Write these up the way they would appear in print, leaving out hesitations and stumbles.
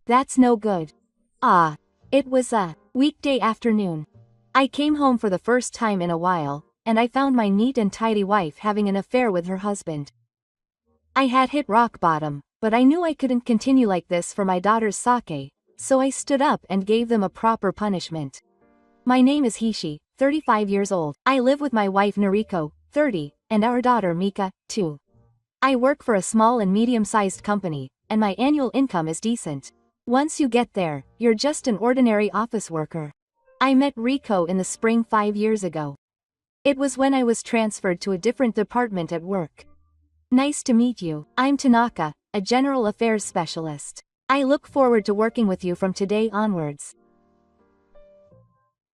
That's no good. Ah. It was a weekday afternoon. I came home for the first time in a while, and I found my neat and tidy wife having an affair with her husband. I had hit rock bottom, but I knew I couldn't continue like this for my daughter's sake, so I stood up and gave them a proper punishment. My name is Hishi, 35 years old. I live with my wife Noriko, 30, and our daughter Mika, 2. I work for a small and medium-sized company, and my annual income is decent. Once you get there, you're just an ordinary office worker. I met Riko in the spring 5 years ago. It was when I was transferred to a different department at work. Nice to meet you. I'm Tanaka, a general affairs specialist. I look forward to working with you from today onwards.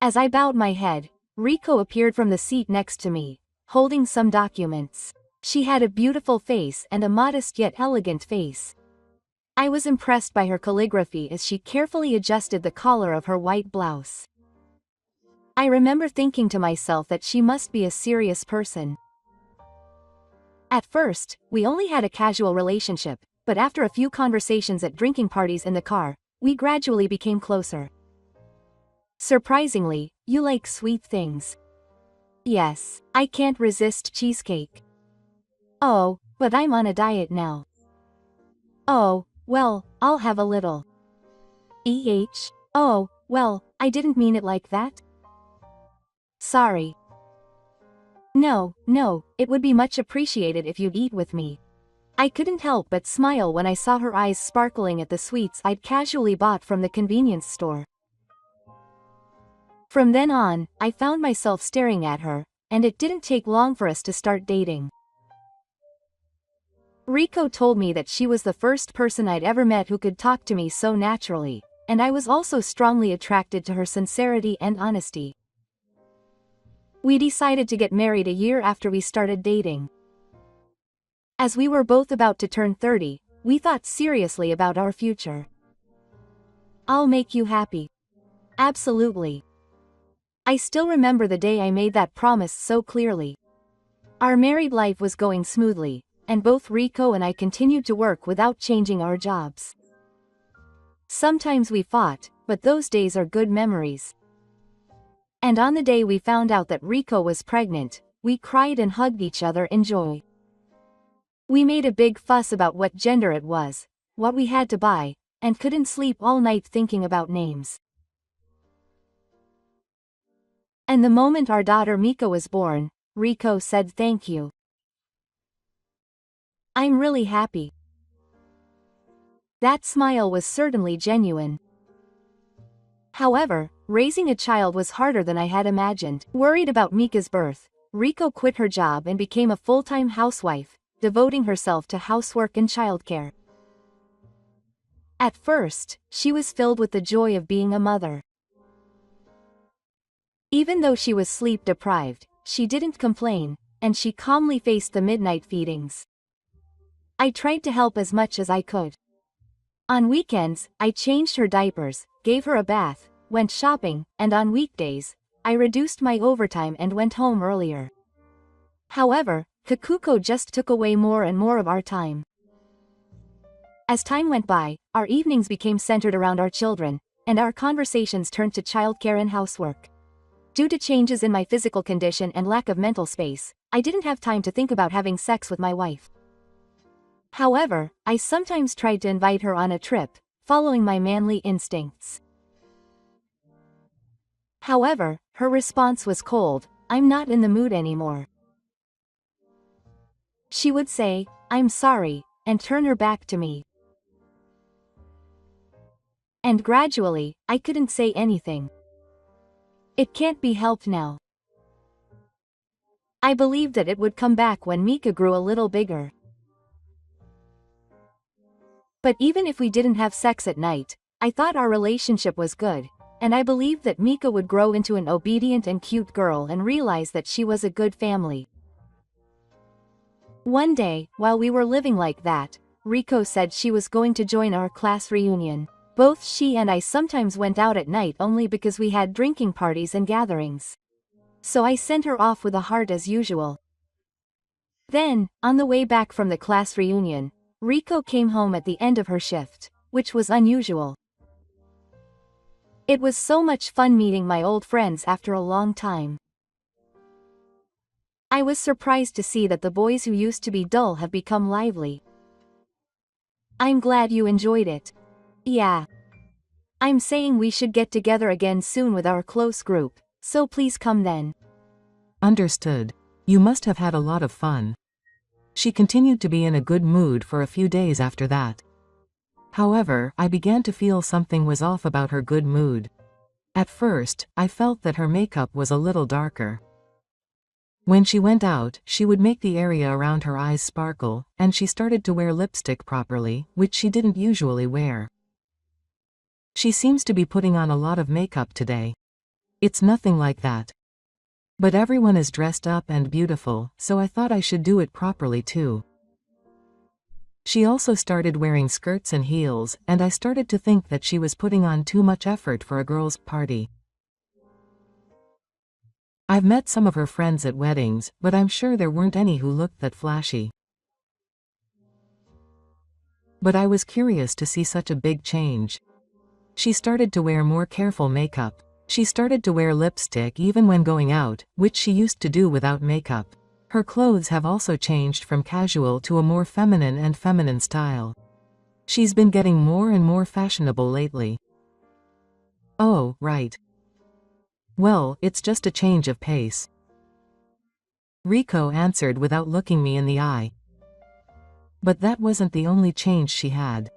As I bowed my head, Riko appeared from the seat next to me, holding some documents. She had a beautiful face and a modest yet elegant face. I was impressed by her calligraphy as she carefully adjusted the collar of her white blouse. I remember thinking to myself that she must be a serious person. At first, we only had a casual relationship, but after a few conversations at drinking parties in the car, we gradually became closer. Surprisingly, you like sweet things. Yes, I can't resist cheesecake. Oh, but I'm on a diet now. Oh, well, I'll have a little. Oh, well, I didn't mean it like that. Sorry. No, it would be much appreciated if you'd eat with me. I couldn't help but smile when I saw her eyes sparkling at the sweets I'd casually bought from the convenience store. From then on, I found myself staring at her, and it didn't take long for us to start dating. Riko told me that she was the first person I'd ever met who could talk to me so naturally, and I was also strongly attracted to her sincerity and honesty. We decided to get married a year after we started dating. As we were both about to turn 30, we thought seriously about our future. I'll make you happy. Absolutely. I still remember the day I made that promise so clearly. Our married life was going smoothly, and both Riko and I continued to work without changing our jobs. Sometimes we fought, but those days are good memories. And on the day we found out that Riko was pregnant, we cried and hugged each other in joy. We made a big fuss about what gender it was, what we had to buy, and couldn't sleep all night thinking about names. And the moment our daughter Mika was born, Riko said thank you. I'm really happy. That smile was certainly genuine. However, raising a child was harder than I had imagined. Worried about Mika's birth, Riko quit her job and became a full-time housewife, devoting herself to housework and childcare. At first, she was filled with the joy of being a mother. Even though she was sleep-deprived, she didn't complain, and she calmly faced the midnight feedings. I tried to help as much as I could. On weekends, I changed her diapers, gave her a bath, went shopping, and on weekdays, I reduced my overtime and went home earlier. However, Kakuko just took away more and more of our time. As time went by, our evenings became centered around our children, and our conversations turned to childcare and housework. Due to changes in my physical condition and lack of mental space, I didn't have time to think about having sex with my wife. However, I sometimes tried to invite her on a trip, following my manly instincts. However, her response was cold, "I'm not in the mood anymore." She would say, "I'm sorry," and turn her back to me. And gradually, I couldn't say anything. It can't be helped now. I believed that it would come back when Mika grew a little bigger. But even if we didn't have sex at night, I thought our relationship was good, and I believed that Mika would grow into an obedient and cute girl and realize that she was a good family. One day, while we were living like that, Riko said she was going to join our class reunion. Both she and I sometimes went out at night only because we had drinking parties and gatherings. So I sent her off with a heart as usual. Then, on the way back from the class reunion, Riko came home at the end of her shift, which was unusual. It was so much fun meeting my old friends after a long time. I was surprised to see that the boys who used to be dull have become lively. I'm glad you enjoyed it. Yeah. I'm saying we should get together again soon with our close group, so please come then. Understood. You must have had a lot of fun. She continued to be in a good mood for a few days after that. However, I began to feel something was off about her good mood. At first, I felt that her makeup was a little darker. When she went out, she would make the area around her eyes sparkle, and she started to wear lipstick properly, which she didn't usually wear. She seems to be putting on a lot of makeup today. It's nothing like that. But everyone is dressed up and beautiful, so I thought I should do it properly too. She also started wearing skirts and heels, and I started to think that she was putting on too much effort for a girl's party. I've met some of her friends at weddings, but I'm sure there weren't any who looked that flashy. But I was curious to see such a big change. She started to wear more careful makeup. She started to wear lipstick even when going out, which she used to do without makeup. Her clothes have also changed from casual to a more feminine style. She's been getting more and more fashionable lately. Oh, right. Well, it's just a change of pace. Rico answered without looking me in the eye. But that wasn't the only change she had.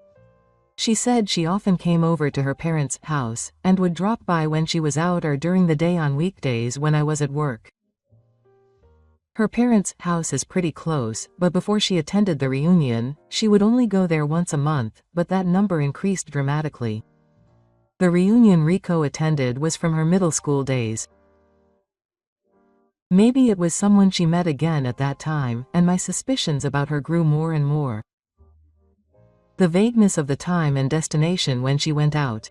She said she often came over to her parents' house, and would drop by when she was out or during the day on weekdays when I was at work. Her parents' house is pretty close, but before she attended the reunion, she would only go there once a month, but that number increased dramatically. The reunion Rico attended was from her middle school days. Maybe it was someone she met again at that time, and my suspicions about her grew more and more. The vagueness of the time and destination when she went out.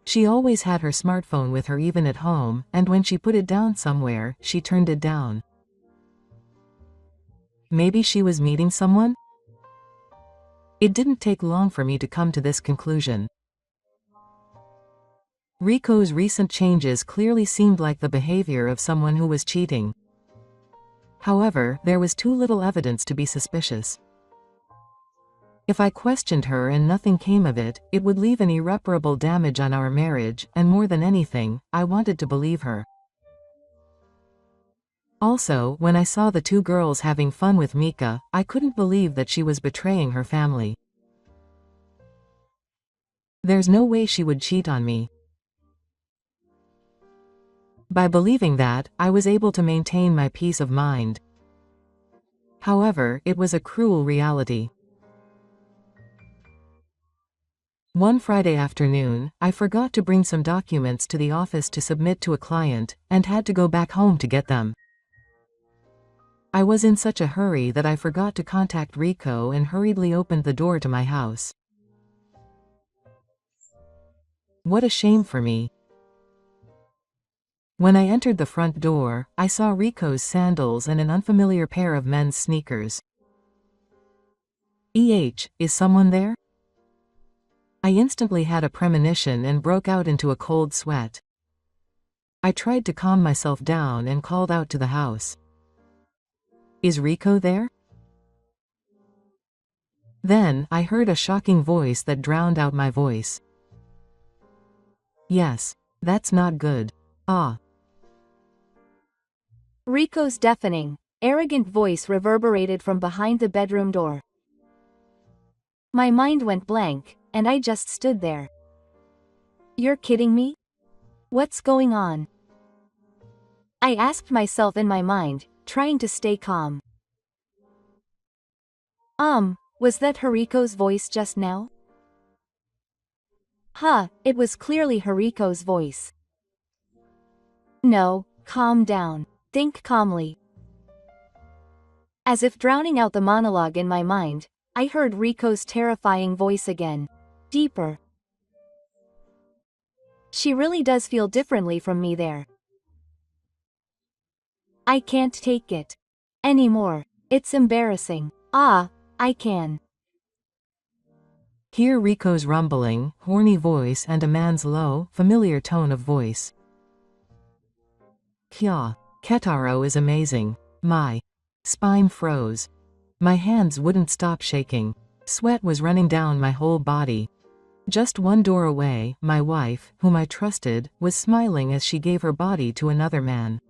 She always had her smartphone with her even at home, and when she put it down somewhere, she turned it down. Maybe she was meeting someone? It didn't take long for me to come to this conclusion. Rico's recent changes clearly seemed like the behavior of someone who was cheating. However, there was too little evidence to be suspicious. If I questioned her and nothing came of it, it would leave an irreparable damage on our marriage, and more than anything, I wanted to believe her. Also, when I saw the two girls having fun with Mika, I couldn't believe that she was betraying her family. There's no way she would cheat on me. By believing that, I was able to maintain my peace of mind. However, it was a cruel reality. One Friday afternoon, I forgot to bring some documents to the office to submit to a client, and had to go back home to get them. I was in such a hurry that I forgot to contact Rico and hurriedly opened the door to my house. What a shame for me. When I entered the front door, I saw Rico's sandals and an unfamiliar pair of men's sneakers. Is someone there? I instantly had a premonition and broke out into a cold sweat. I tried to calm myself down and called out to the house. Is Rico there? Then, I heard a shocking voice that drowned out my voice. Yes, that's not good. Ah. Rico's deafening, arrogant voice reverberated from behind the bedroom door. My mind went blank, and I just stood there. You're kidding me? What's going on? I asked myself in my mind, trying to stay calm. Was that Hariko's voice just now? It was clearly Hariko's voice. No, calm down. Think calmly. As if drowning out the monologue in my mind, I heard Riko's terrifying voice again. Deeper. She really does feel differently from me there. I can't take it anymore. It's embarrassing. I can. Hear Rico's rumbling, horny voice and a man's low, familiar tone of voice. Kya. Ketaro is amazing. My spine froze. My hands wouldn't stop shaking. Sweat was running down my whole body. Just one door away, my wife, whom I trusted, was smiling as she gave her body to another man.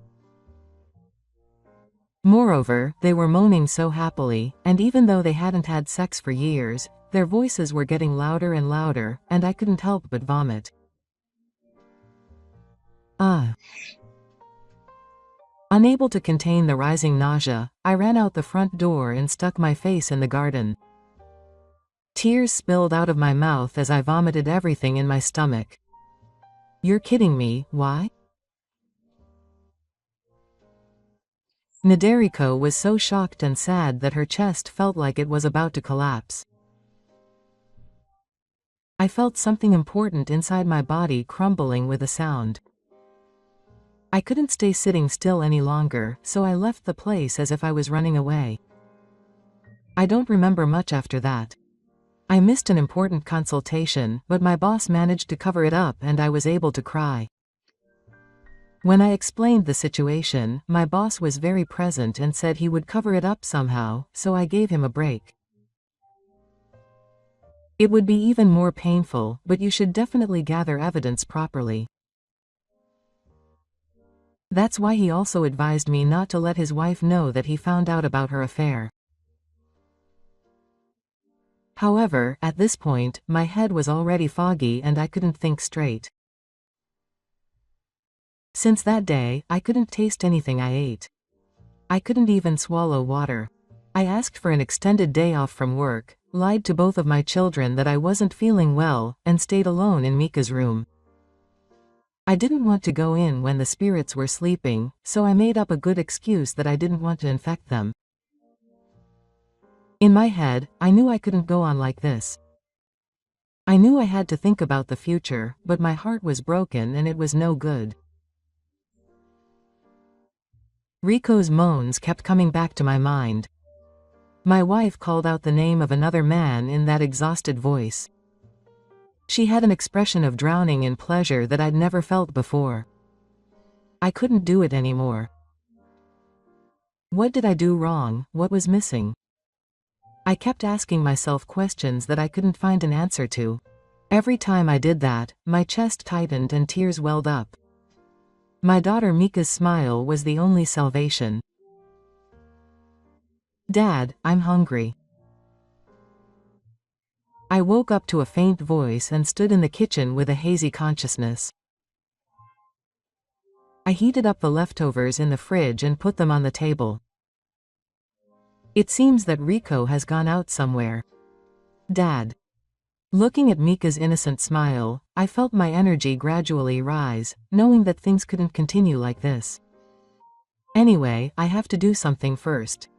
Moreover, they were moaning so happily, and even though they hadn't had sex for years, their voices were getting louder and louder, and I couldn't help but vomit. Unable to contain the rising nausea, I ran out the front door and stuck my face in the garden. Tears spilled out of my mouth as I vomited everything in my stomach. You're kidding me, why? Naderiko was so shocked and sad that her chest felt like it was about to collapse. I felt something important inside my body crumbling with a sound. I couldn't stay sitting still any longer, so I left the place as if I was running away. I don't remember much after that. I missed an important consultation, but my boss managed to cover it up and I was able to cry. When I explained the situation, my boss was very present and said he would cover it up somehow, so I gave him a break. It would be even more painful, but you should definitely gather evidence properly. That's why he also advised me not to let his wife know that he found out about her affair. However, at this point, my head was already foggy and I couldn't think straight. Since that day, I couldn't taste anything I ate. I couldn't even swallow water. I asked for an extended day off from work, lied to both of my children that I wasn't feeling well, and stayed alone in Mika's room. I didn't want to go in when the spirits were sleeping, so I made up a good excuse that I didn't want to infect them. In my head, I knew I couldn't go on like this. I knew I had to think about the future, but my heart was broken and it was no good. Riko's moans kept coming back to my mind. My wife called out the name of another man in that exhausted voice. She had an expression of drowning in pleasure that I'd never felt before. I couldn't do it anymore. What did I do wrong? What was missing? I kept asking myself questions that I couldn't find an answer to. Every time I did that, my chest tightened and tears welled up. My daughter Mika's smile was the only salvation. Dad, I'm hungry. I woke up to a faint voice and stood in the kitchen with a hazy consciousness. I heated up the leftovers in the fridge and put them on the table. It seems that Riko has gone out somewhere. Dad. Looking at Mika's innocent smile, I felt my energy gradually rise, knowing that things couldn't continue like this. Anyway, I have to do something first.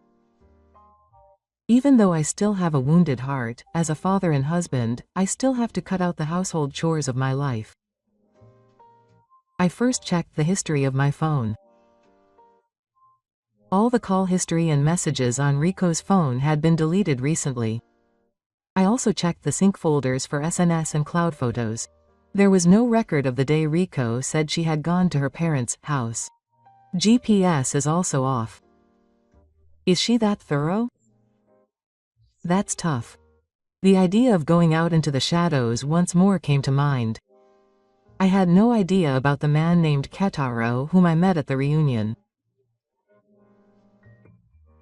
Even though I still have a wounded heart, as a father and husband, I still have to cut out the household chores of my life. I first checked the history of my phone. All the call history and messages on Riko's phone had been deleted recently. I also checked the sync folders for SNS and cloud photos. There was no record of the day Riko said she had gone to her parents' house. GPS is also off. Is she that thorough? That's tough. The idea of going out into the shadows once more came to mind. I had no idea about the man named Ketaro whom I met at the reunion.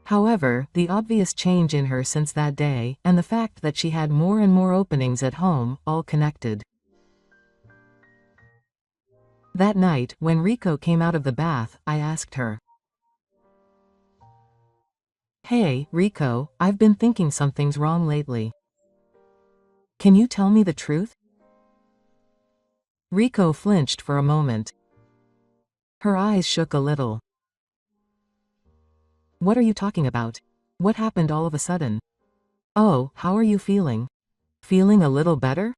However, the obvious change in her since that day, and the fact that she had more and more openings at home, all connected. That night, when Riko came out of the bath, I asked her. Hey, Riko, I've been thinking something's wrong lately. Can you tell me the truth? Riko flinched for a moment. Her eyes shook a little. What are you talking about? What happened all of a sudden? Oh, how are you feeling? Feeling a little better?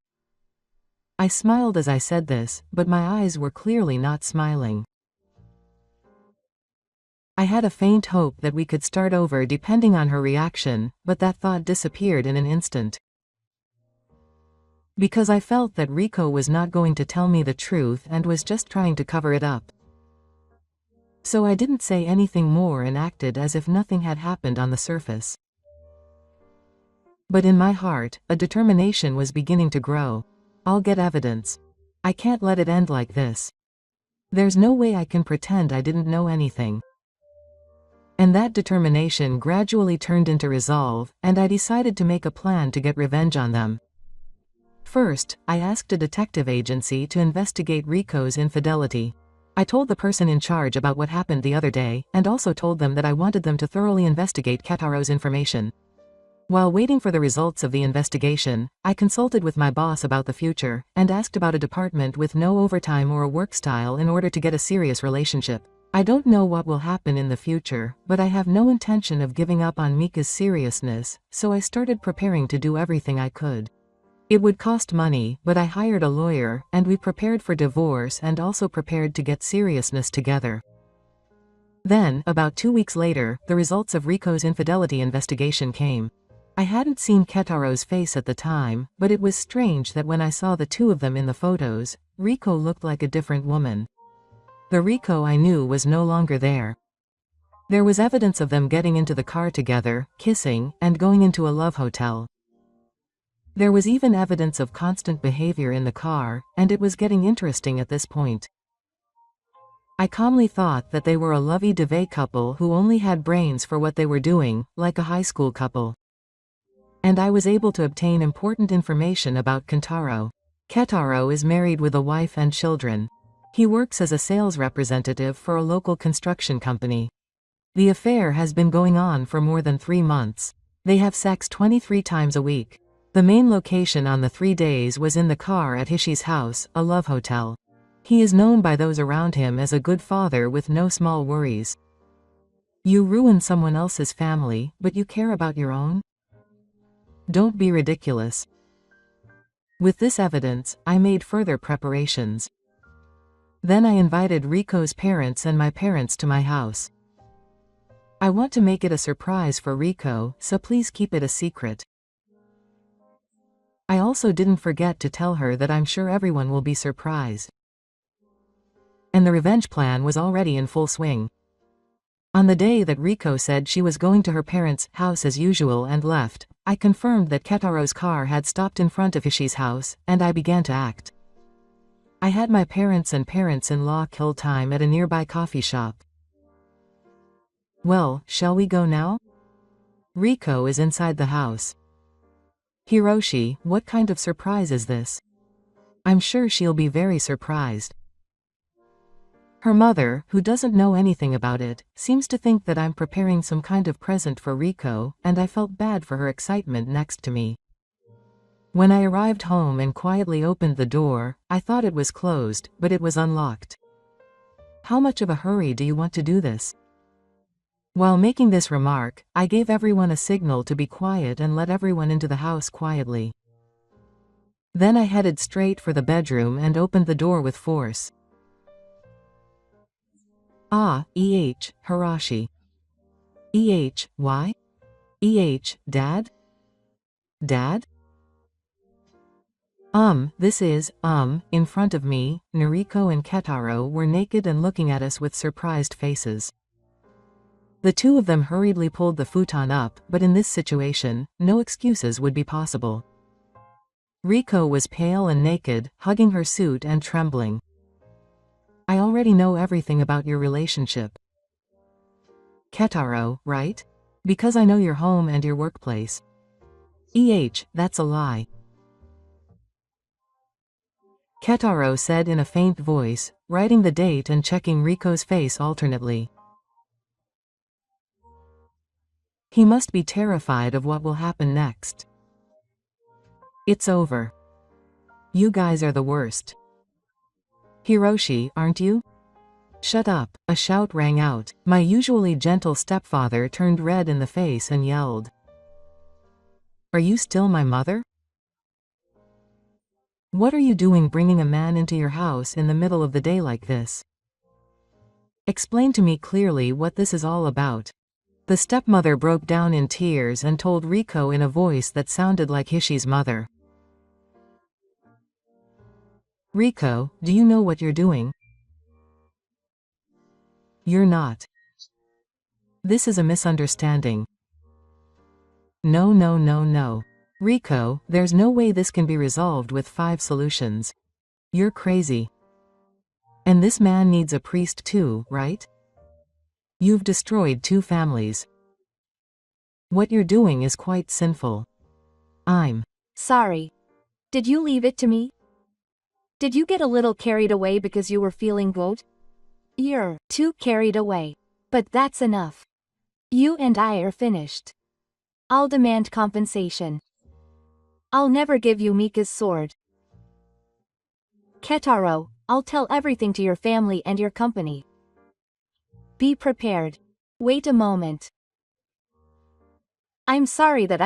I smiled as I said this, but my eyes were clearly not smiling. I had a faint hope that we could start over depending on her reaction, but that thought disappeared in an instant. because I felt that Rico was not going to tell me the truth and was just trying to cover it up. So I didn't say anything more and acted as if nothing had happened on the surface. But in my heart, a determination was beginning to grow. I'll get evidence. I can't let it end like this. There's no way I can pretend I didn't know anything. And that determination gradually turned into resolve, and I decided to make a plan to get revenge on them. First, I asked a detective agency to investigate Rico's infidelity. I told the person in charge about what happened the other day, and also told them that I wanted them to thoroughly investigate Ketaro's information. While waiting for the results of the investigation, I consulted with my boss about the future, and asked about a department with no overtime or a work style in order to get a serious relationship. I don't know what will happen in the future, but I have no intention of giving up on Mika's seriousness, so I started preparing to do everything I could. It would cost money, but I hired a lawyer, and we prepared for divorce and also prepared to get seriousness together. Then, about 2 weeks later, the results of Rico's infidelity investigation came. I hadn't seen Ketaro's face at the time, but it was strange that when I saw the two of them in the photos, Rico looked like a different woman. The Rico I knew was no longer there. There was evidence of them getting into the car together, kissing, and going into a love hotel. There was even evidence of constant behavior in the car, and it was getting interesting at this point. I calmly thought that they were a lovey-dovey couple who only had brains for what they were doing, like a high school couple. And I was able to obtain important information about Kentaro. Ketaro is married with a wife and children. He works as a sales representative for a local construction company. The affair has been going on for more than 3 months. They have sex 23 times a week. The main location on the 3 days was in the car at Hishi's house, a love hotel. He is known by those around him as a good father with no small worries. You ruin someone else's family, but you care about your own? Don't be ridiculous. With this evidence, I made further preparations. Then I invited Rico's parents and my parents to my house. I want to make it a surprise for Rico, so please keep it a secret. I also didn't forget to tell her that I'm sure everyone will be surprised. And the revenge plan was already in full swing. On the day that Rico said she was going to her parents' house as usual and left, I confirmed that Ketaro's car had stopped in front of Hishi's house, and I began to act. I had my parents and parents-in-law kill time at a nearby coffee shop. Well, shall we go now? Rico is inside the house. Hiroshi, what kind of surprise is this? I'm sure she'll be very surprised. Her mother, who doesn't know anything about it, seems to think that I'm preparing some kind of present for Rico, and I felt bad for her excitement next to me. When I arrived home and quietly opened the door, I thought it was closed, but it was unlocked. How much of a hurry do you want to do this? While making this remark, I gave everyone a signal to be quiet and let everyone into the house quietly. Then I headed straight for the bedroom and opened the door with force. Ah, Hiroshi. Why? Dad? Dad? In front of me, Noriko and Ketaro were naked and looking at us with surprised faces. The two of them hurriedly pulled the futon up, but in this situation, no excuses would be possible. Rico was pale and naked, hugging her suit and trembling. I already know everything about your relationship. Ketaro, right? Because I know your home and your workplace. That's a lie. Ketaro said in a faint voice, writing the date and checking Rico's face alternately. He must be terrified of what will happen next. It's over. You guys are the worst. Hiroshi, aren't you? Shut up, a shout rang out. My usually gentle stepfather turned red in the face and yelled. Are you still my mother? What are you doing bringing a man into your house in the middle of the day like this? Explain to me clearly what this is all about. The stepmother broke down in tears and told Rico in a voice that sounded like Hishi's mother. Rico, do you know what you're doing? You're not. This is a misunderstanding. No, no, no, no. Rico, there's no way this can be resolved with 5 solutions. You're crazy. And this man needs a priest too, right? You've destroyed 2 families. What you're doing is quite sinful. I'm Sorry. Did you leave it to me? Did you get a little carried away because you were feeling good? You're too carried away. But that's enough. You and I are finished. I'll demand compensation. I'll never give you Mika's sword. Ketaro, I'll tell everything to your family and your company. Be prepared. Wait a moment. I'm sorry that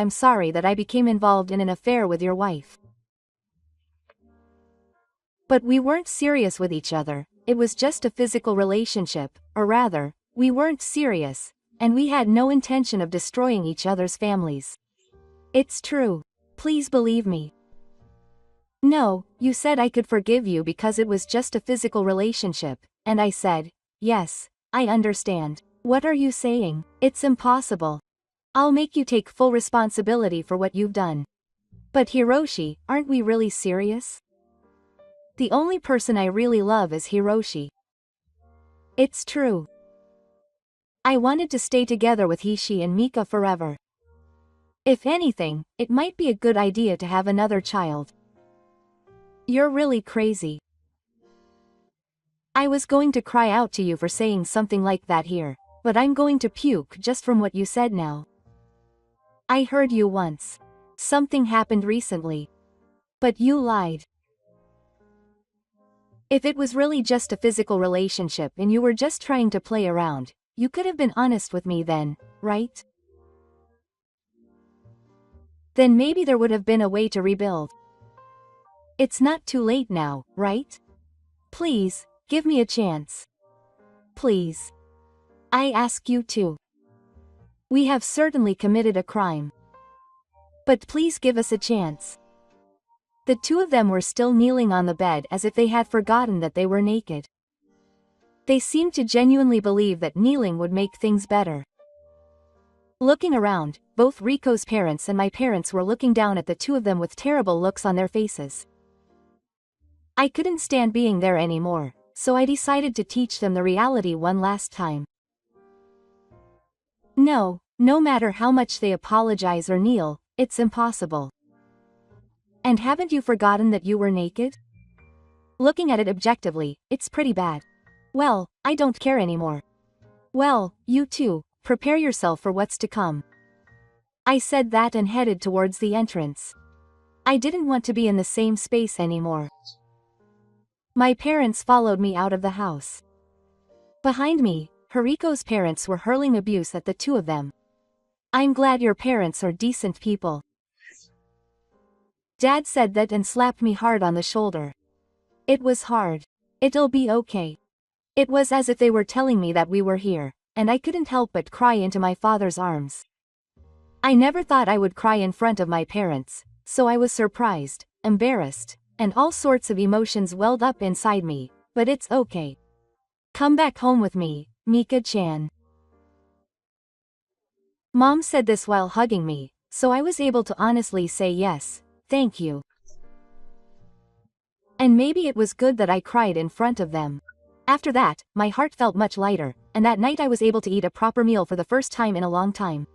I became involved in an affair with your wife. But we weren't serious with each other, it was just a physical relationship, or rather, we weren't serious, and we had no intention of destroying each other's families. It's true. Please believe me. No, you said I could forgive you because it was just a physical relationship, and I said, yes, I understand. What are you saying? It's impossible. I'll make you take full responsibility for what you've done. But Hiroshi, aren't we really serious? The only person I really love is Hiroshi. It's true. I wanted to stay together with Hishi and Mika forever. If anything, it might be a good idea to have another child. You're really crazy. I was going to cry out to you for saying something like that here, but I'm going to puke just from what you said now. I heard you once. Something happened recently. But you lied. If it was really just a physical relationship and you were just trying to play around, you could have been honest with me then, right? Then maybe there would have been a way to rebuild. It's not too late now, right? Please, give me a chance. Please. I ask you to. We have certainly committed a crime. But please give us a chance. The 2 of them were still kneeling on the bed as if they had forgotten that they were naked. They seemed to genuinely believe that kneeling would make things better. Looking around, both Rico's parents and my parents were looking down at the 2 of them with terrible looks on their faces. I couldn't stand being there anymore, so I decided to teach them the reality one last time. No, no matter how much they apologize or kneel, it's impossible. And haven't you forgotten that you were naked? Looking at it objectively, it's pretty bad. Well, I don't care anymore. Well, you too, prepare yourself for what's to come. I said that and headed towards the entrance. I didn't want to be in the same space anymore. My parents followed me out of the house. Behind me, Hariko's parents were hurling abuse at the 2 of them. I'm glad your parents are decent people. Dad said that and slapped me hard on the shoulder. It was hard. It'll be okay. It was as if they were telling me that we were here, and I couldn't help but cry into my father's arms. I never thought I would cry in front of my parents, so I was surprised, embarrassed, and all sorts of emotions welled up inside me, but it's okay. Come back home with me, Mika-chan. Mom said this while hugging me, so I was able to honestly say yes, thank you. And maybe it was good that I cried in front of them. After that, my heart felt much lighter, and that night I was able to eat a proper meal for the first time in a long time.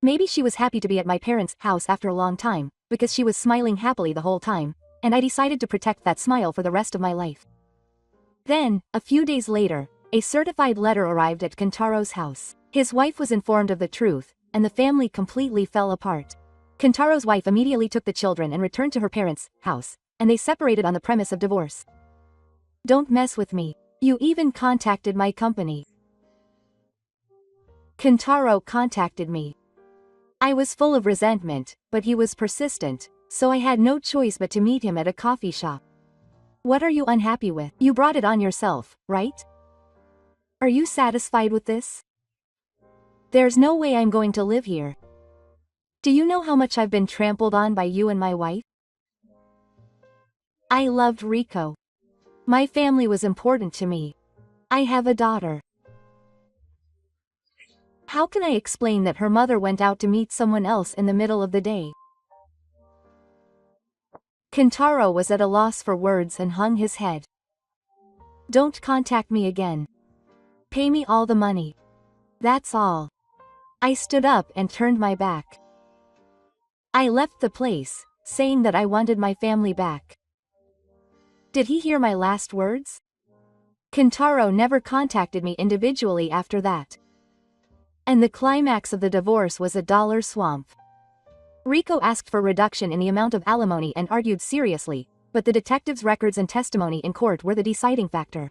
Maybe she was happy to be at my parents' house after a long time, because she was smiling happily the whole time, and I decided to protect that smile for the rest of my life. Then, a few days later, a certified letter arrived at Kentaro's house. His wife was informed of the truth, and the family completely fell apart. Kentaro's wife immediately took the children and returned to her parents' house, and they separated on the premise of divorce. Don't mess with me. You even contacted my company. Kentaro contacted me. I was full of resentment, but he was persistent, so I had no choice but to meet him at a coffee shop. What are you unhappy with? You brought it on yourself, right? Are you satisfied with this? There's no way I'm going to live here. Do you know how much I've been trampled on by you and my wife? I loved Rico. My family was important to me. I have a daughter. How can I explain that her mother went out to meet someone else in the middle of the day? Kentaro was at a loss for words and hung his head. Don't contact me again. Pay me all the money. That's all. I stood up and turned my back. I left the place, saying that I wanted my family back. Did he hear my last words? Kentaro never contacted me individually after that. And the climax of the divorce was a dollar swamp. Rico asked for reduction in the amount of alimony and argued seriously, but the detective's records and testimony in court were the deciding factor.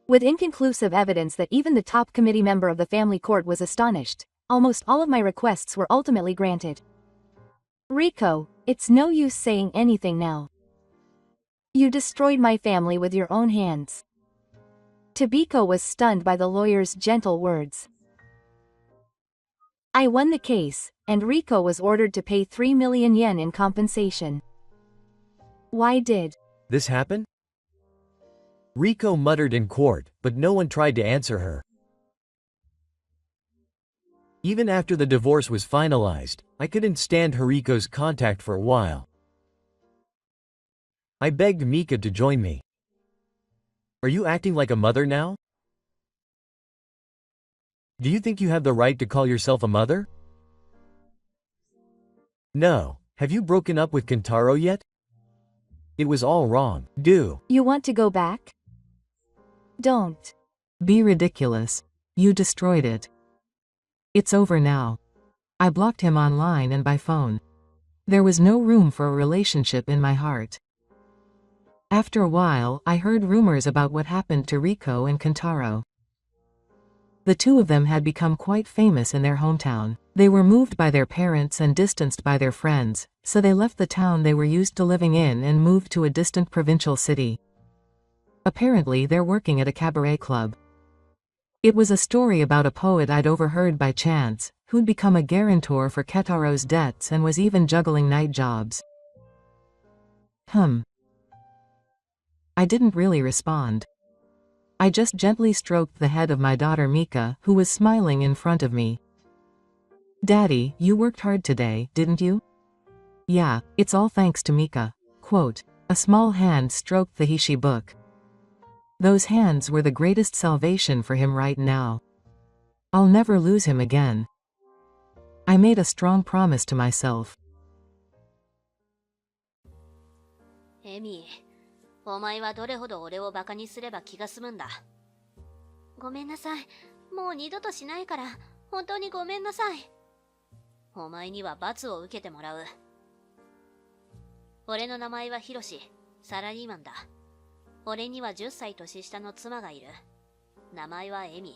With inconclusive evidence that even the top committee member of the family court was astonished, almost all of my requests were ultimately granted. Rico, it's no use saying anything now. You destroyed my family with your own hands. Tobiko was stunned by the lawyer's gentle words. I won the case, and Rico was ordered to pay 3 million yen in compensation. Why did this happen? Rico muttered in court, but no one tried to answer her. Even after the divorce was finalized, I couldn't stand Hariko's contact for a while. I begged Mika to join me. Are you acting like a mother now? Do you think you have the right to call yourself a mother? No. Have you broken up with Kentaro yet? It was all wrong. you want to go back? Don't. Be ridiculous. You destroyed it. It's over now. I blocked him online and by phone. There was no room for a relationship in my heart. After a while, I heard rumors about what happened to Rico and Kentaro. The two of them had become quite famous in their hometown. They were moved by their parents and distanced by their friends, so they left the town they were used to living in and moved to a distant provincial city. Apparently they're working at a cabaret club. It was a story about a poet I'd overheard by chance, who'd become a guarantor for Kentaro's debts and was even juggling night jobs. I didn't really respond. I just gently stroked the head of my daughter Mika, who was smiling in front of me. Daddy, you worked hard today, didn't you? Yeah, it's all thanks to Mika. Quote, a small hand stroked the Hishi book. Those hands were the greatest salvation for him right now. I'll never lose him again. I made a strong promise to myself. エミー、お前はどれほど俺をバカにすれば気が済むんだ。ごめんなさい。もう二度としないから、本当にごめんなさい。お前には罰を受けてもらう。俺の名前はヒロシ、サラリーマンだ。俺には10歳年下の妻がいる。名前はエミ。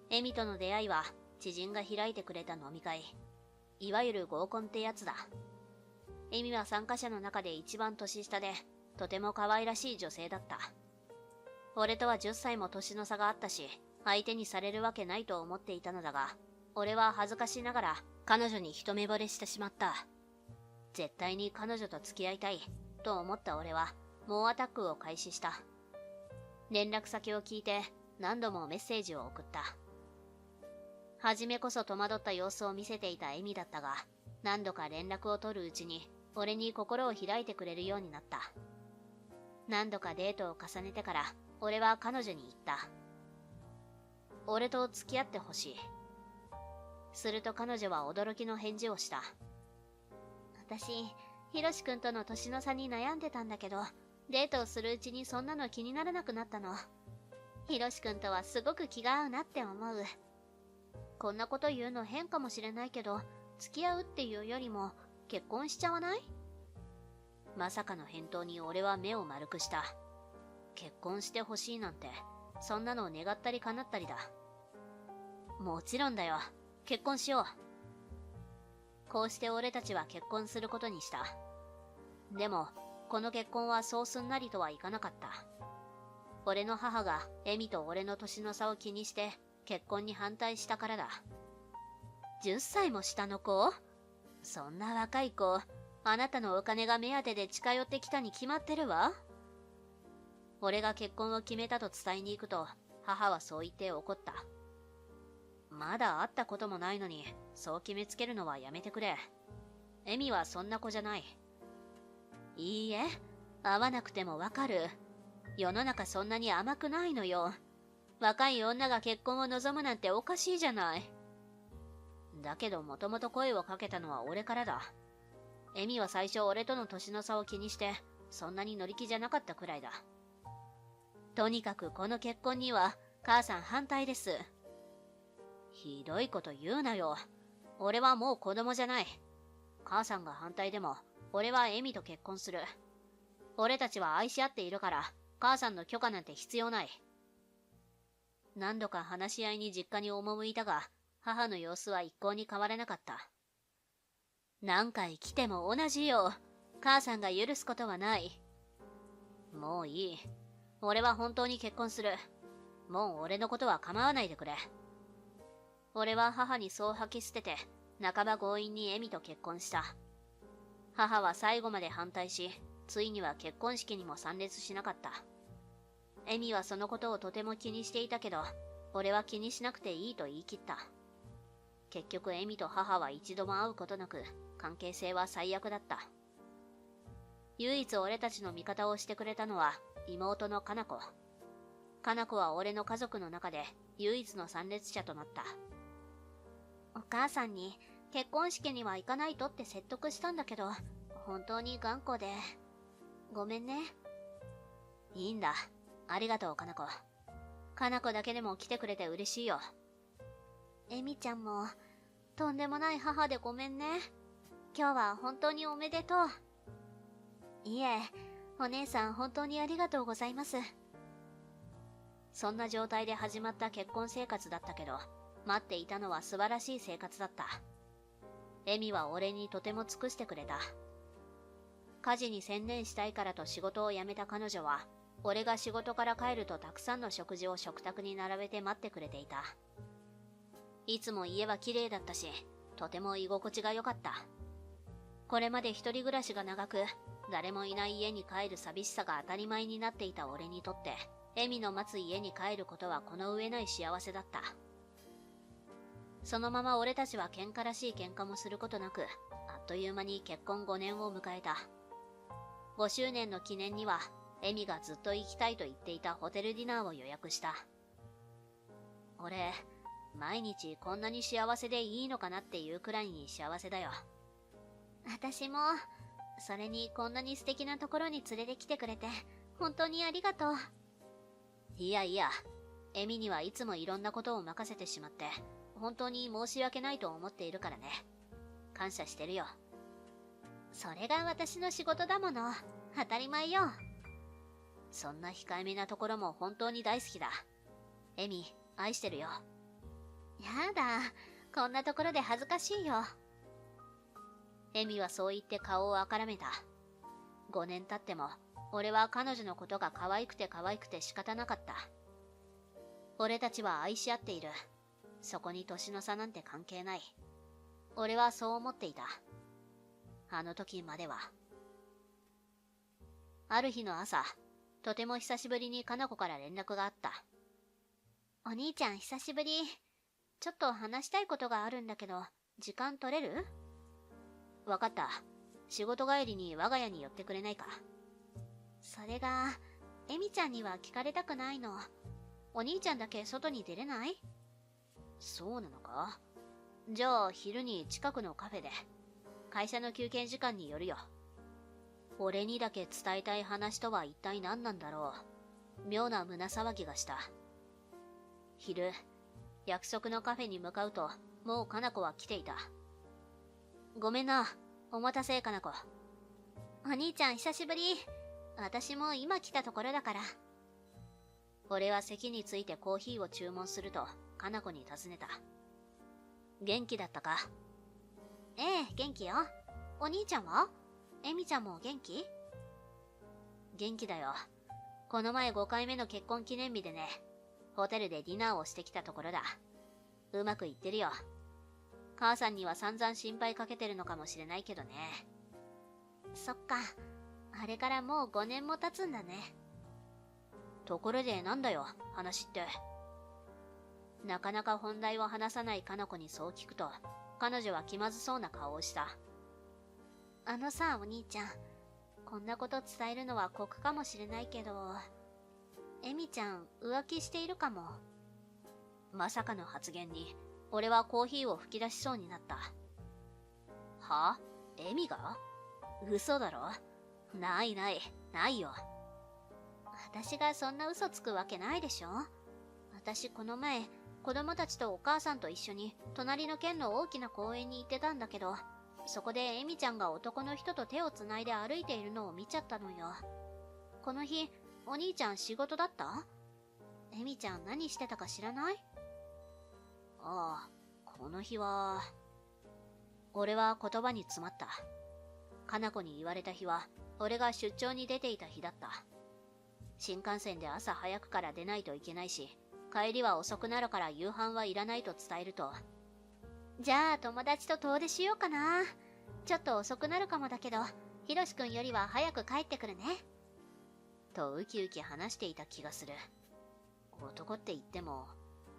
エミとの出会いは知人が開いてくれた飲み会。いわゆる合コンってやつだ。エミは参加者の中で一番年下で、とても可愛らしい女性だった。俺とは10歳も年の差があったし、相手にされるわけないと思っていたのだが、俺は恥ずかしながら彼女に一目惚れしてしまった。絶対に彼女と付き合いたいと思った俺は猛アタックを開始した。連絡先を聞いて何度もメッセージを送った。初めこそ戸惑った様子を見せていたエミだったが、何度か連絡を取るうちに俺に心を開いてくれるようになった。何度かデートを重ねてから俺は彼女に言った。俺と付き合ってほしい。すると彼女は驚きの返事をした。私、ヒロシ君との年の差に悩んでたんだけど、デートをするうちにそんなの気にならなくなったの。ヒロシ君とはすごく気が合うなって思う。こんなこと言うの変かもしれないけど、付き合うっていうよりも結婚しちゃわない？まさかの返答に俺は目を丸くした。結婚してほしいなんて、そんなの願ったり叶ったりだ。もちろんだよ。結婚しよう。こうして俺たちは結婚することにした。でも、この結婚はそうすんなりとはいかなかった。俺の母がエミと俺の年の差を気にして結婚に反対したからだ。10歳も下の子？そんな若い子、あなたのお金が目当てで近寄ってきたに決まってるわ。俺が結婚を決めたと伝えに行くと、母はそう言って怒った。まだ会ったこともないのに、そう決めつけるのはやめてくれ。エミはそんな子じゃない。いいえ、会わなくてもわかる。世の中そんなに甘くないのよ。若い女が結婚を望むなんておかしいじゃない。だけどもともと声をかけたのは俺からだ。エミは最初俺との年の差を気にして、そんなに乗り気じゃなかったくらいだ。とにかくこの結婚には母さん反対です。ひどいこと言うなよ。俺はもう子供じゃない。母さんが反対でも、俺はエミと結婚する。俺たちは愛し合っているから、母さんの許可なんて必要ない。何度か話し合いに実家に赴いたが、母の様子は一向に変わらなかった。何回来ても同じよ。母さんが許すことはない。もういい。俺は本当に結婚する。もう俺のことは構わないでくれ。俺は母にそう吐き捨てて、半ば強引にエミと結婚した。母は最後まで反対し、ついには結婚式にも参列しなかった。エミはそのことをとても気にしていたけど、俺は気にしなくていいと言い切った。結局エミと母は一度も会うことなく、関係性は最悪だった。唯一俺たちの味方をしてくれたのは妹のかな子。かな子は俺の家族の中で唯一の参列者となった。お母さんに結婚式には行かないとって説得したんだけど、本当に頑固で。ごめんね。いいんだ。ありがとう、かな子。かな子だけでも来てくれて嬉しいよ。エミちゃんも、とんでもない母でごめんね。今日は本当におめでとう。いえ、お姉さん本当にありがとうございます。そんな状態で始まった結婚生活だったけど、待っていたのは素晴らしい生活だった。エミは俺にとても尽くしてくれた。家事に専念したいからと仕事を辞めた彼女は、俺が仕事から帰るとたくさんの食事を食卓に並べて待ってくれていた。いつも家は綺麗だったし、とても居心地が良かった。これまで一人暮らしが長く、誰もいない家に帰る寂しさが当たり前になっていた俺にとって、エミの待つ家に帰ることはこの上ない幸せだった。そのまま俺たちは喧嘩らしい喧嘩もすることなく、あっという間に結婚5年を迎えた。5周年の記念には、エミがずっと行きたいと言っていたホテルディナーを予約した。俺、毎日こんなに幸せでいいのかなっていうくらいに幸せだよ。私も、それにこんなに素敵なところに連れてきてくれて、本当にありがとう。いやいや、エミにはいつもいろんなことを任せてしまって、本当に申し訳ないと思っているからね。感謝してるよ。それが私の仕事だもの。当たり前よ。そんな控えめなところも本当に大好きだ。エミ、愛してるよ。やだ、こんなところで恥ずかしいよ。エミはそう言って顔をあからめた。5年経っても、俺は彼女のことが可愛くて可愛くて仕方なかった。俺たちは愛し合っている。そこに年の差なんて関係ない。俺はそう思っていた。あの時までは。ある日の朝、とても久しぶりにかな子から連絡があった。お兄ちゃん久しぶり。ちょっと話したいことがあるんだけど、時間取れる？わかった。仕事帰りに我が家に寄ってくれないか。それが、エミちゃんには聞かれたくないの。お兄ちゃんだけ外に出れない？そうなのか？じゃあ昼に近くのカフェで。会社の休憩時間によるよ。俺にだけ伝えたい話とは一体何なんだろう。妙な胸騒ぎがした。昼、約束のカフェに向かうと、もうかな子は来ていた。ごめんな、お待たせかな子。お兄ちゃん久しぶり。私も今来たところだから。俺は席についてコーヒーを注文すると、かな子に尋ねた。元気だったか？ええ、元気よ。お兄ちゃんは？エミちゃんも元気？元気だよ。この前5回目の結婚記念日でね、ホテルでディナーをしてきたところだ。うまくいってるよ。母さんには散々心配かけてるのかもしれないけどね。そっか。あれからもう5年も経つんだね。ところでなんだよ、話って。なかなか本題を話さないかな子にそう聞くと、彼女は気まずそうな顔をした。あのさ、お兄ちゃん。こんなこと伝えるのは酷かもしれないけど、エミちゃん浮気しているかも。まさかの発言に、俺はコーヒーを吹き出しそうになった。は？エミが？嘘だろ？ないない、ないよ。私がそんな嘘つくわけないでしょ。私この前、子供たちとお母さんと一緒に隣の県の大きな公園に行ってたんだけど、そこでエミちゃんが男の人と手をつないで歩いているのを見ちゃったのよ。この日、お兄ちゃん仕事だった？エミちゃん何してたか知らない？ああ、この日は…俺は言葉に詰まった。かな子に言われた日は、俺が出張に出ていた日だった。新幹線で朝早くから出ないといけないし、帰りは遅くなるから夕飯はいらないと伝えると、じゃあ友達と遠出しようかな。ちょっと遅くなるかもだけど、ひろしくんよりは早く帰ってくるね。とウキウキ話していた気がする。男って言っても、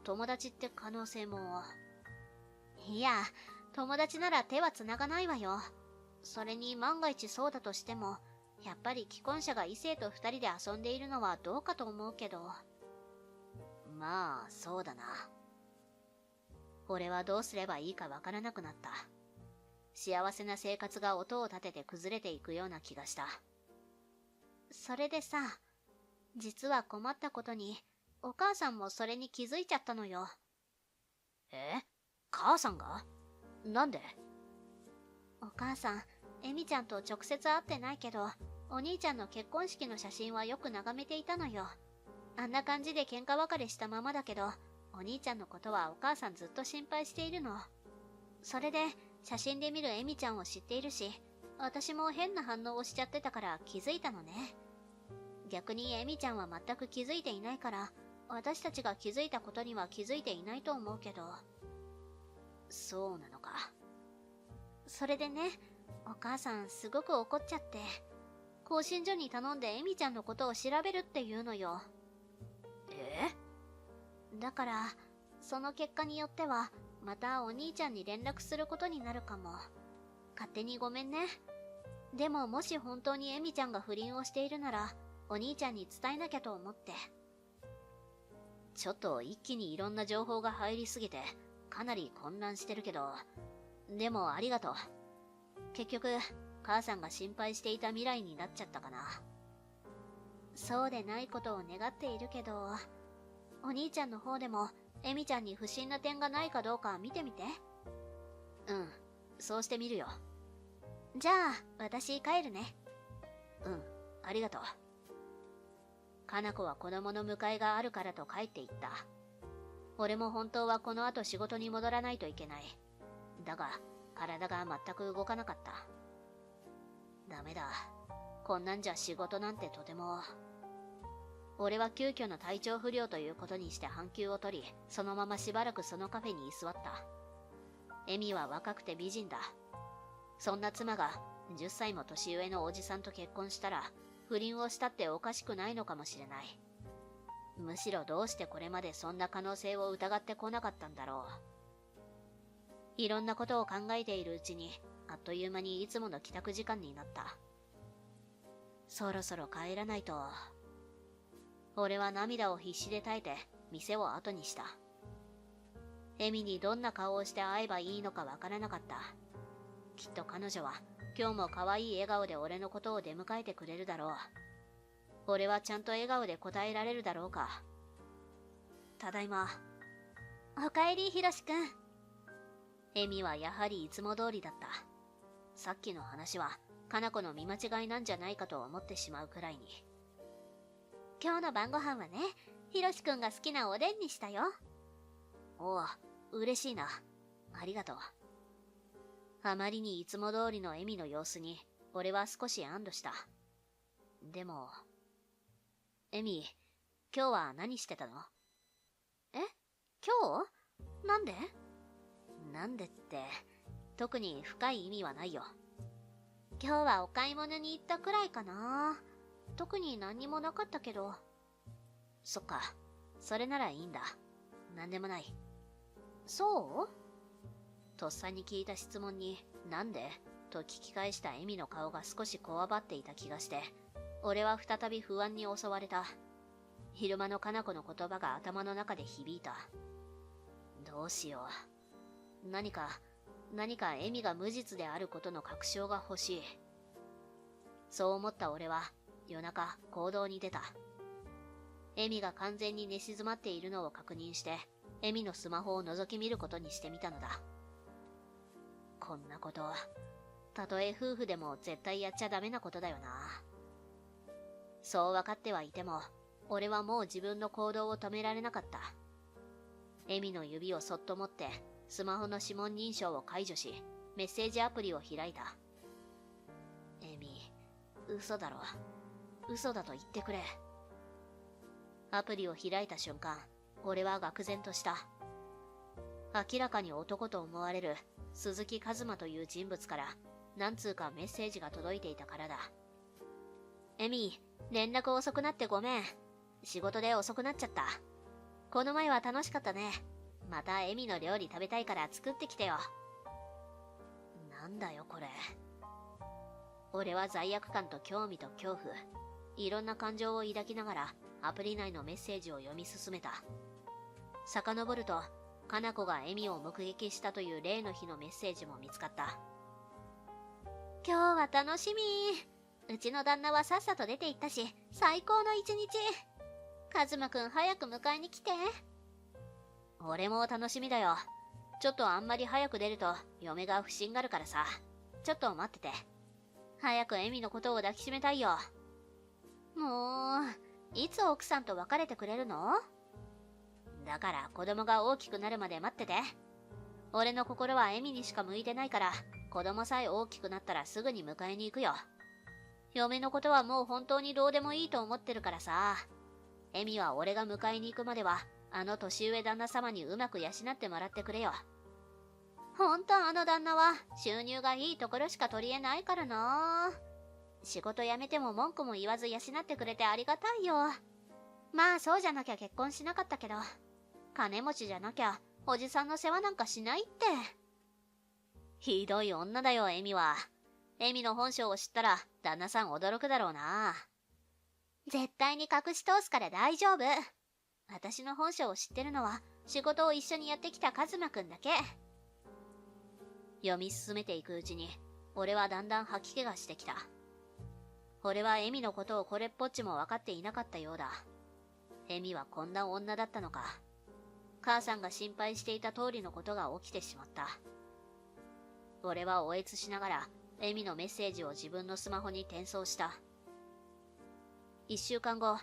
友達って可能性も…いや、友達なら手は繋がないわよ。それに万が一そうだとしても、やっぱり既婚者が異性と二人で遊んでいるのはどうかと思うけど。まあ、そうだな。俺はどうすればいいかわからなくなった。幸せな生活が音を立てて崩れていくような気がした。それでさ、実は困ったことに、お母さんもそれに気づいちゃったのよ。え？母さんが？なんで？お母さん、エミちゃんと直接会ってないけど、お兄ちゃんの結婚式の写真はよく眺めていたのよ。あんな感じで喧嘩別れしたままだけど、お兄ちゃんのことはお母さんずっと心配しているの。それで、写真で見るエミちゃんを知っているし、私も変な反応をしちゃってたから気づいたのね。逆にエミちゃんは全く気づいていないから、私たちが気づいたことには気づいていないと思うけど。そうなのか。それでね、お母さんすごく怒っちゃって、更新所に頼んでエミちゃんのことを調べるって言うのよ。だから、その結果によっては、またお兄ちゃんに連絡することになるかも。勝手にごめんね。でももし本当にエミちゃんが不倫をしているなら、お兄ちゃんに伝えなきゃと思って。ちょっと一気にいろんな情報が入りすぎて、かなり混乱してるけど、でもありがとう。結局、母さんが心配していた未来になっちゃったかな。そうでないことを願っているけど、お兄ちゃんの方でも、エミちゃんに不審な点がないかどうか見てみて。うん、そうしてみるよ。じゃあ、私帰るね。うん、ありがとう。かな子は子供の迎えがあるからと帰っていった。俺も本当はこの後仕事に戻らないといけない。だが、体が全く動かなかった。ダメだ。こんなんじゃ仕事なんてとても。俺は急遽の体調不良ということにして半休を取り、そのまましばらくそのカフェに居座った。エミは若くて美人だ。そんな妻が10歳も年上のおじさんと結婚したら、不倫をしたっておかしくないのかもしれない。むしろどうしてこれまでそんな可能性を疑ってこなかったんだろう。いろんなことを考えているうちに、あっという間にいつもの帰宅時間になった。そろそろ帰らないと。俺は涙を必死で耐えて店を後にした。エミにどんな顔をして会えばいいのかわからなかった。きっと彼女は今日も可愛い笑顔で俺のことを出迎えてくれるだろう。俺はちゃんと笑顔で答えられるだろうか。ただいま。おかえり、ひろしくん。エミはやはりいつも通りだった。さっきの話はかな子の見間違いなんじゃないかと思ってしまうくらいに。今日の晩ご飯はね、ひろしくんが好きなおでんにしたよ。おう、嬉しいな。ありがとう。あまりにいつも通りのエミの様子に、俺は少し安堵した。でも、エミ、今日は何してたの？え？今日？なんで？なんでって、特に深い意味はないよ。今日はお買い物に行ったくらいかな。特に何にもなかったけど。そっか。それならいいんだ。なんでもない。そう？とっさに聞いた質問に、なんでと聞き返したエミの顔が少しこわばっていた気がして、俺は再び不安に襲われた。昼間のかな子の言葉が頭の中で響いた。どうしよう。何かエミが無実であることの確証が欲しい。そう思った俺は夜中行動に出た。エミが完全に寝静まっているのを確認して、エミのスマホを覗き見ることにしてみたのだ。こんなこと、たとえ夫婦でも絶対やっちゃダメなことだよな。そう分かってはいても、俺はもう自分の行動を止められなかった。エミの指をそっと持って、スマホの指紋認証を解除し、メッセージアプリを開いた。エミ、嘘だろ。嘘だと言ってくれ。アプリを開いた瞬間、俺は愕然とした。明らかに男と思われる鈴木一馬という人物から何通かメッセージが届いていたからだ。エミ、連絡遅くなってごめん。仕事で遅くなっちゃった。この前は楽しかったね。またエミの料理食べたいから作ってきてよ。なんだよこれ。俺は罪悪感と興味と恐怖、いろんな感情を抱きながらアプリ内のメッセージを読み進めた。遡ると、かな子がエミを目撃したという例の日のメッセージも見つかった。今日は楽しみ。うちの旦那はさっさと出て行ったし、最高の一日。カズマくん早く迎えに来て。俺も楽しみだよ。ちょっとあんまり早く出ると嫁が不審がるからさ。ちょっと待ってて。早くエミのことを抱きしめたいよ。もう、いつ奥さんと別れてくれるの？だから子供が大きくなるまで待ってて。俺の心はエミにしか向いてないから、子供さえ大きくなったらすぐに迎えに行くよ。嫁のことはもう本当にどうでもいいと思ってるからさ。エミは俺が迎えに行くまでは、あの年上旦那様にうまく養ってもらってくれよ。ほんとあの旦那は収入がいいところしか取り柄ないからな。仕事辞めても文句も言わず養ってくれてありがたいよ。まあそうじゃなきゃ結婚しなかったけど、金持ちじゃなきゃおじさんの世話なんかしないって。ひどい女だよエミは。エミの本性を知ったら旦那さん驚くだろうな。絶対に隠し通すから大丈夫。私の本性を知ってるのは仕事を一緒にやってきたカズマくんだけ。読み進めていくうちに俺はだんだん吐き気がしてきた。俺はエミのことをこれっぽっちも分かっていなかったようだ。エミはこんな女だったのか。母さんが心配していた通りのことが起きてしまった。俺は嗚咽しながらエミのメッセージを自分のスマホに転送した。1週間後、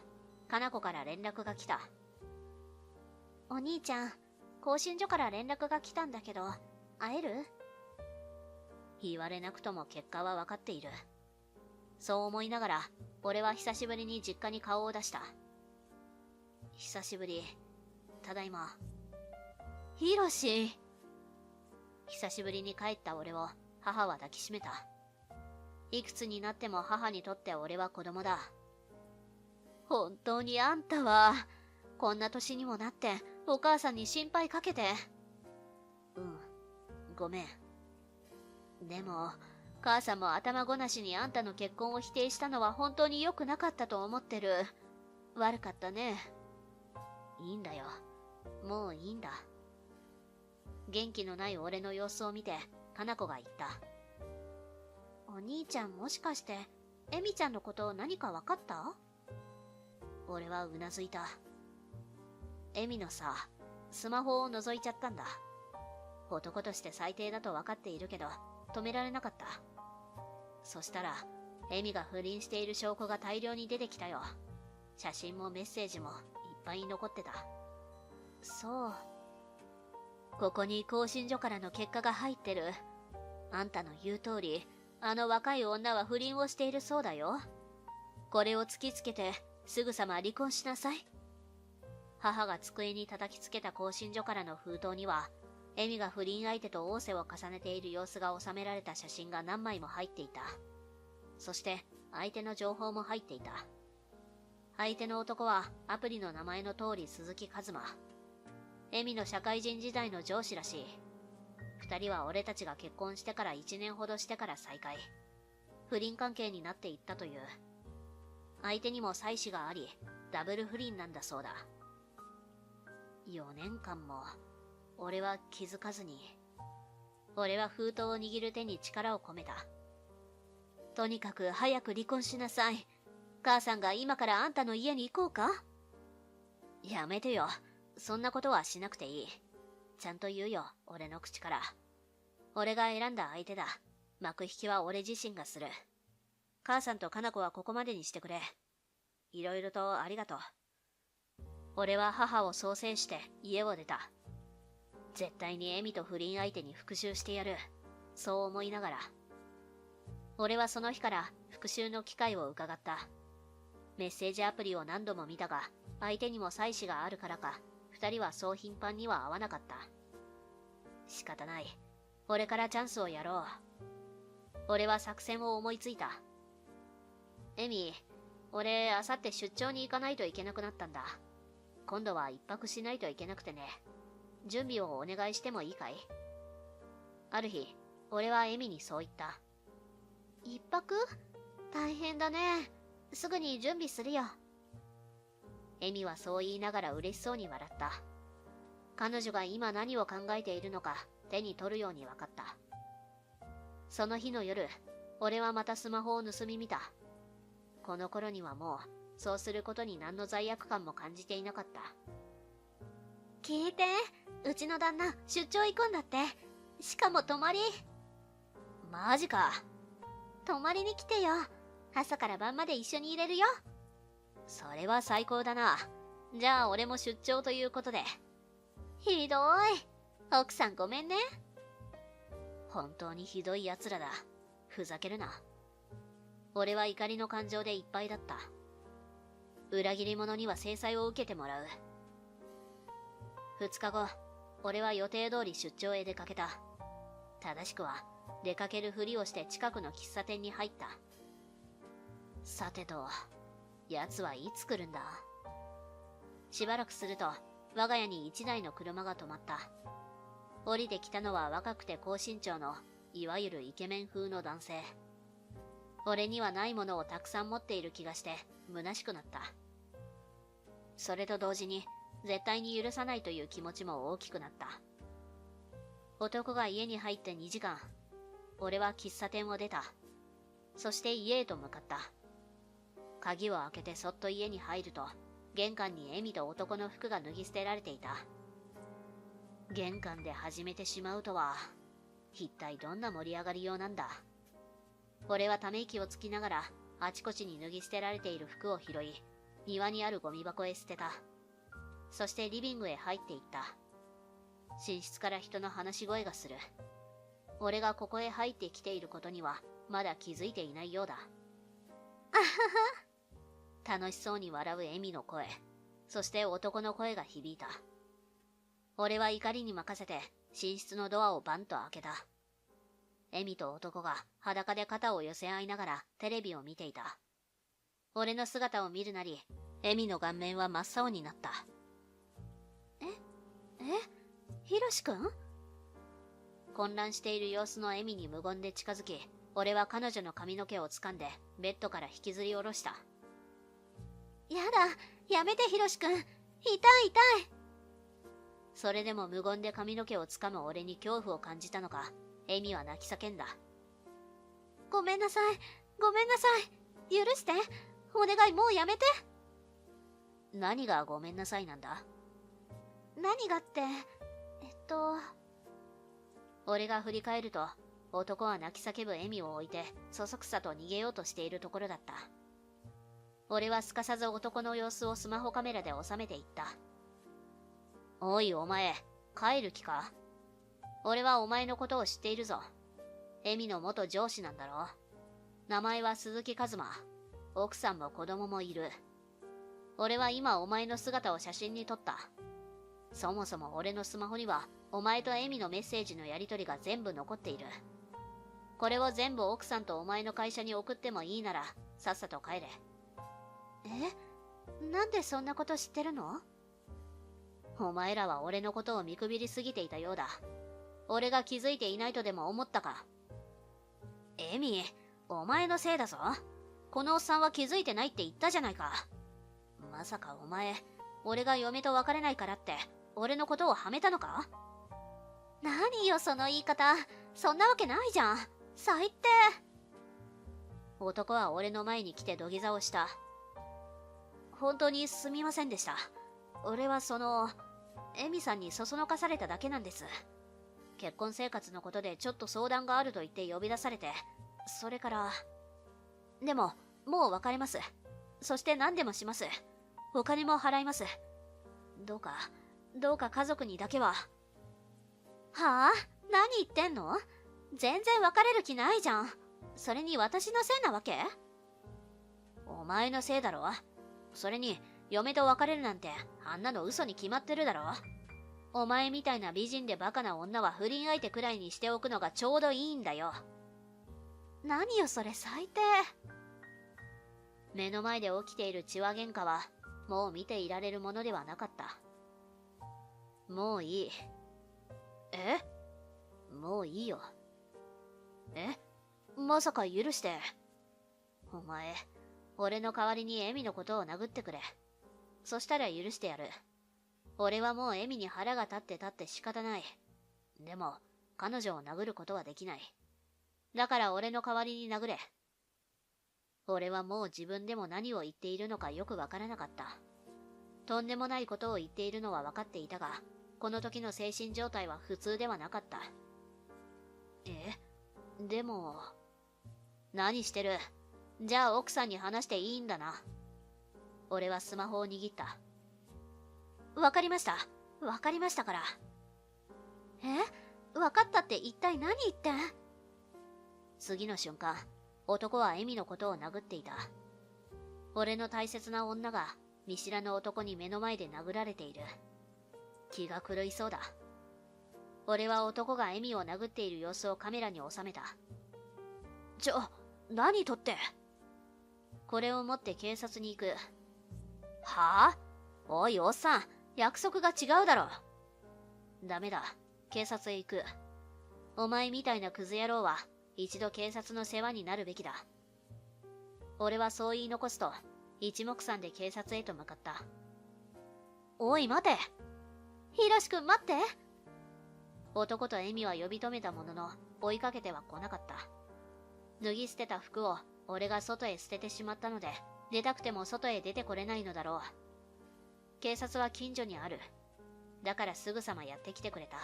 かな子から連絡が来た。お兄ちゃん、更新所から連絡が来たんだけど、会える？言われなくとも結果は分かっている。そう思いながら、俺は久しぶりに実家に顔を出した。久しぶり。ただいま。ヒロシ。久しぶりに帰った俺を母は抱きしめた。いくつになっても母にとって俺は子供だ。本当にあんたは、こんな年にもなってお母さんに心配かけて。ごめん。でも、母さんも頭ごなしにあんたの結婚を否定したのは本当に良くなかったと思ってる。悪かったね。いいんだよ。もういいんだ。元気のない俺の様子を見て、かな子が言った。お兄ちゃんもしかして、エミちゃんのこと何か分かった？俺はうなずいた。エミのさ、スマホを覗いちゃったんだ。男として最低だと分かっているけど、止められなかった。そしたら、エミが不倫している証拠が大量に出てきたよ。写真もメッセージもいっぱい残ってた。そう。ここに更新所からの結果が入ってる。あんたの言う通り、あの若い女は不倫をしているそうだよ。これを突きつけて、すぐさま離婚しなさい。母が机に叩きつけた更新所からの封筒には、エミが不倫相手と逢瀬を重ねている様子が収められた写真が何枚も入っていた。そして相手の情報も入っていた。相手の男はアプリの名前の通り鈴木一馬。エミの社会人時代の上司らしい。二人は俺たちが結婚してから1年ほどしてから再会。不倫関係になっていったという。相手にも妻子があり、ダブル不倫なんだそうだ。4年間も、俺は気づかずに。俺は封筒を握る手に力を込めた。とにかく早く離婚しなさい。母さんが今からあんたの家に行こうか？やめてよ。そんなことはしなくていい。ちゃんと言うよ、俺の口から。俺が選んだ相手だ。幕引きは俺自身がする。母さんとかな子はここまでにしてくれ。いろいろとありがとう。俺は母を総制して家を出た。絶対にエミと不倫相手に復讐してやる。そう思いながら。俺はその日から復讐の機会を伺った。メッセージアプリを何度も見たが、相手にも妻子があるからか、二人はそう頻繁には会わなかった。仕方ない。俺からチャンスをやろう。俺は作戦を思いついた。エミ、俺、あさって出張に行かないといけなくなったんだ。今度は一泊しないといけなくてね。準備をお願いしてもいいかい？ある日、俺はエミにそう言った。一泊？大変だね。すぐに準備するよ。エミはそう言いながら嬉しそうに笑った。彼女が今何を考えているのか手に取るように分かった。その日の夜、俺はまたスマホを盗み見た。この頃にはもう、そうすることに何の罪悪感も感じていなかった。聞いて、うちの旦那、出張行くんだって。しかも泊まり。マジか。泊まりに来てよ。朝から晩まで一緒にいれるよ。それは最高だな。じゃあ俺も出張ということで。ひどい。奥さんごめんね。本当にひどい奴らだ。ふざけるな。俺は怒りの感情でいっぱいだった。裏切り者には制裁を受けてもらう。2日後、俺は予定通り出張へ出かけた。正しくは、出かけるふりをして近くの喫茶店に入った。さてと、奴はいつ来るんだ？しばらくすると、我が家に1台の車が止まった。降りてきたのは若くて高身長の、いわゆるイケメン風の男性。俺にはないものをたくさん持っている気がして、虚しくなった。それと同時に、絶対に許さないという気持ちも大きくなった。男が家に入って2時間、俺は喫茶店を出た。そして家へと向かった。鍵を開けてそっと家に入ると、玄関にエミと男の服が脱ぎ捨てられていた。玄関で始めてしまうとは、一体どんな盛り上がりようなんだ。俺はため息をつきながら、あちこちに脱ぎ捨てられている服を拾い、庭にあるゴミ箱へ捨てた。そしてリビングへ入っていった。寝室から人の話し声がする。俺がここへ入ってきていることには、まだ気づいていないようだ。あはは。楽しそうに笑うエミの声、そして男の声が響いた。俺は怒りに任せて、寝室のドアをバンと開けた。エミと男が裸で肩を寄せ合いながらテレビを見ていた。俺の姿を見るなり、エミの顔面は真っ青になった。ヒロシ君？混乱している様子のエミに無言で近づき、俺は彼女の髪の毛を掴んでベッドから引きずり下ろした。やだ、やめてヒロシ君。痛い痛い。それでも無言で髪の毛を掴む俺に恐怖を感じたのか、エミは泣き叫んだ。ごめんなさい、ごめんなさい。許して。お願い、もうやめて。何がごめんなさいなんだ？何がって、俺が振り返ると、男は泣き叫ぶエミを置いて、そそくさと逃げようとしているところだった。俺はすかさず男の様子をスマホカメラで収めていった。おいお前、帰る気か？俺はお前のことを知っているぞ。エミの元上司なんだろ？名前は鈴木一馬。奥さんも子供もいる。俺は今お前の姿を写真に撮った。そもそも俺のスマホには、お前とエミのメッセージのやり取りが全部残っている。これを全部奥さんとお前の会社に送ってもいいなら、さっさと帰れ。なんでそんなこと知ってるの？お前らは俺のことを見くびりすぎていたようだ。俺が気づいていないとでも思ったか？エミ、お前のせいだぞ。このおっさんは気づいてないって言ったじゃないか。まさかお前、俺が嫁と別れないからって、俺のことをはめたのか？何よその言い方。そんなわけないじゃん。最低。男は俺の前に来て土下座をした。本当にすみませんでした。俺はエミさんにそそのかされただけなんです。結婚生活のことでちょっと相談があると言って呼び出されて、それから。でも、もう別れます。そして何でもします。お金も払います。どうか家族にだけは。はあ？何言ってんの？全然別れる気ないじゃん。それに私のせいなわけ？お前のせいだろ。それに、嫁と別れるなんて、あんなの嘘に決まってるだろ。お前みたいな美人でバカな女は不倫相手くらいにしておくのがちょうどいいんだよ。何よそれ最低。目の前で起きている血話喧嘩は、もう見ていられるものではなかった。もういい。もういいよ。まさか許して。お前、俺の代わりにエミのことを殴ってくれ。そしたら許してやる。俺はもうエミに腹が立って仕方ない。でも、彼女を殴ることはできない。だから俺の代わりに殴れ。俺はもう自分でも何を言っているのかよくわからなかった。とんでもないことを言っているのは分かっていたが、この時の精神状態は普通ではなかった。でも、何してる？じゃあ奥さんに話していいんだな。俺はスマホを握った。わかりましたから。わかったって一体何言ってん？次の瞬間、男はエミのことを殴っていた。俺の大切な女が見知らぬ男に目の前で殴られている。気が狂いそうだ。俺は男がエミを殴っている様子をカメラに収めた。何撮って？これを持って警察に行く。はあ？おいおっさん、約束が違うだろ。ダメだ、警察へ行く。お前みたいなクズ野郎は一度警察の世話になるべきだ。俺はそう言い残すと、一目散で警察へと向かった。おい待て。ヒロシ君待って。男とエミは呼び止めたものの、追いかけては来なかった。脱ぎ捨てた服を俺が外へ捨ててしまったので、出たくても外へ出てこれないのだろう。警察は近所にある。だからすぐさまやってきてくれた。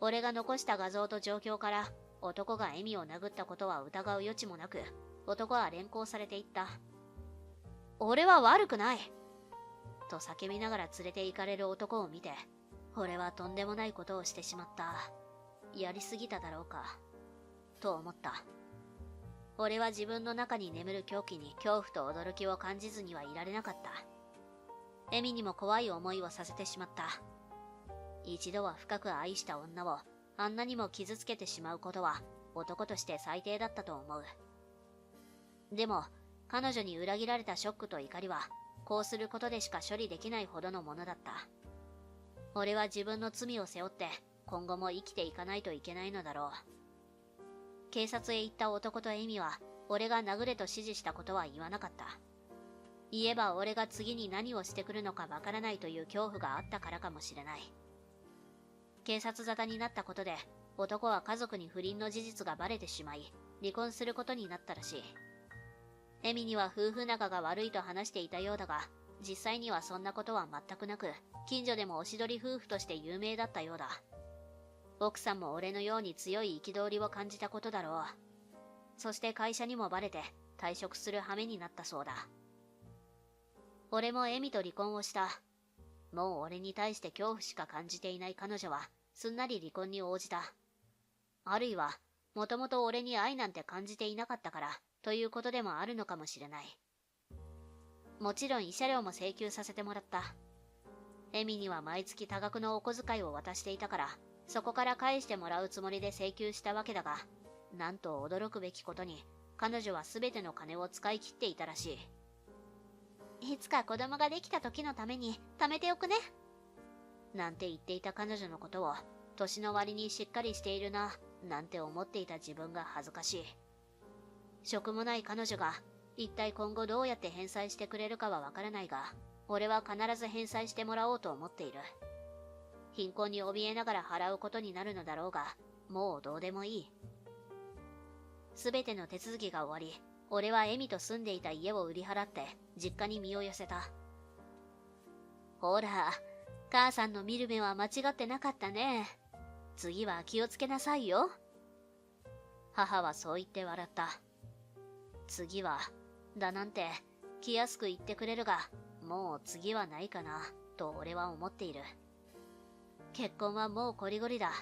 俺が残した画像と状況から、男がエミを殴ったことは疑う余地もなく、男は連行されていった。俺は悪くないと叫びながら連れて行かれる男を見て、俺はとんでもないことをしてしまった。やりすぎただろうか。と思った。俺は自分の中に眠る狂気に恐怖と驚きを感じずにはいられなかった。エミにも怖い思いをさせてしまった。一度は深く愛した女をあんなにも傷つけてしまうことは男として最低だったと思う。でも彼女に裏切られたショックと怒りはこうすることでしか処理できないほどのものだった。俺は自分の罪を背負って今後も生きていかないといけないのだろう。警察へ行った男とエミは俺が殴れと指示したことは言わなかった。言えば俺が次に何をしてくるのかわからないという恐怖があったからかもしれない。警察沙汰になったことで男は家族に不倫の事実がバレてしまい離婚することになったらしい。エミには夫婦仲が悪いと話していたようだが、実際にはそんなことは全くなく、近所でもおしどり夫婦として有名だったようだ。奥さんも俺のように強い憤りを感じたことだろう。そして会社にもバレて退職する羽目になったそうだ。俺もエミと離婚をした。もう俺に対して恐怖しか感じていない彼女はすんなり離婚に応じた。あるいはもともと俺に愛なんて感じていなかったからということでもあるのかもしれない。もちろん慰謝料も請求させてもらった。エミには毎月多額のお小遣いを渡していたから、そこから返してもらうつもりで請求したわけだが、なんと驚くべきことに、彼女は全ての金を使い切っていたらしい。いつか子供ができた時のために貯めておくね。なんて言っていた彼女のことを、年の割にしっかりしているな、なんて思っていた自分が恥ずかしい。職もない彼女が、一体今後どうやって返済してくれるかはわからないが、俺は必ず返済してもらおうと思っている。貧困に怯えながら払うことになるのだろうが、もうどうでもいい。すべての手続きが終わり、俺はエミと住んでいた家を売り払って実家に身を寄せた。ほら、母さんの見る目は間違ってなかったね。次は気をつけなさいよ。母はそう言って笑った。次は、だなんて気安く言ってくれるが、もう次はないかな、と俺は思っている。結婚はもうこりごりだ。